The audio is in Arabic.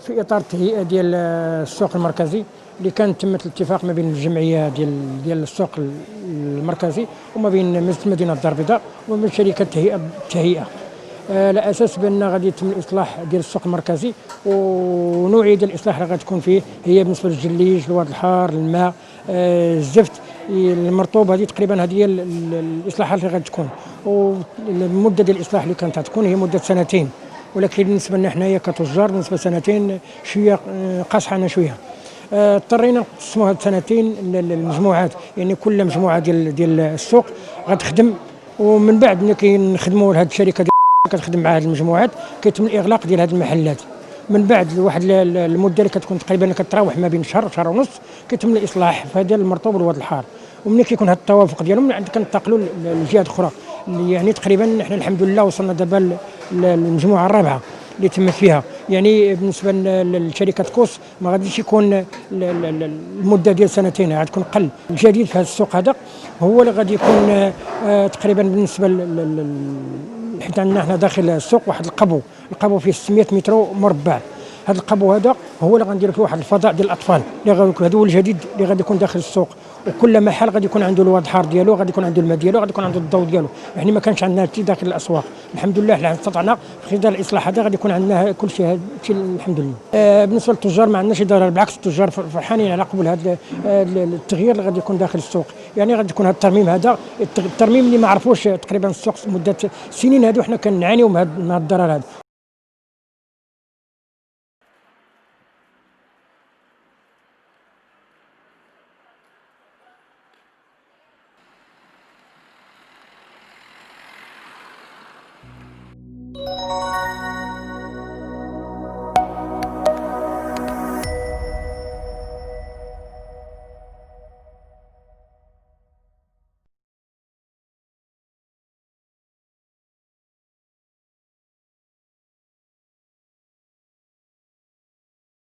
في اطار التهيئه ديال السوق المركزي اللي كانت تمت الاتفاق ما بين الجمعيه ديال السوق المركزي وما بين مدينه الدار البيضاء وما بين شركه التهيئه على اساس بان غادي يتم الاصلاح ديال السوق المركزي، ونوعيه ديال الاصلاح اللي غتكون فيه هي بالنسبه للجليج، الواد الحار، الماء، الزفت، المرطوب. هذه تقريبا هذه هي الاصلاحات اللي غتكون، والمده ديال الاصلاح اللي كانت غتكون هي مده سنتين، ولكن بالنسبه لنا حنايا كتجار بالنسبه سنتين شويه قاصحه لنا شويه. اضطرينا نقسموا هاد السنتين للمجموعات، يعني كل مجموعه ديال السوق غتخدم، ومن بعد ملي كنخدموا لهاد الشركه كتخدم مع هذه المجموعات كيتم الاغلاق ديال هذه المحلات. من بعد واحد المده اللي كتكون تقريبا كتراوح ما بين شهر ونص كيتم الاصلاح في هذا المرطوب والواد الحار، وملي كيكون هذا التوافق ديالهم من عند كننتقلوا لجهات اخرى. يعني تقريبا احنا الحمد لله وصلنا دابا للمجموعه الرابعه اللي تمت فيها. يعني بالنسبه لشركه كوس ما غاديش يكون المده ديال سنتين، غتكون قل. الجديد في هذا السوق هذا هو اللي غادي يكون تقريبا بالنسبه حيت عندنا حنا داخل السوق واحد القبو فيه 600 متر مربع. هذا القبو هذا هو اللي غنديروا فيه واحد الفضاء ديال الاطفال اللي غادي هذا هو الجديد اللي غادي يكون داخل السوق، وكل محل غادي يكون عنده الواد الحار ديالو، غادي يكون عنده الماء ديالو، غادي يكون عنده الضوء ديالو. يعني ما كانش عندنا شيء داخل الاسواق. الحمد لله حنا استطعنا في خلال الاصلاح هذا غادي يكون عندنا كل شيء الحمد لله. بالنسبه للتجار ما عندناش ضرر، بالعكس التجار فرحانين على قبول هذا التغيير اللي غادي يكون داخل السوق. يعني غادي يكون هذا الترميم، الترميم اللي ما عرفوش تقريبا السوق مده سنين هذو حنا كنعانيو من هذا الضرر هذا،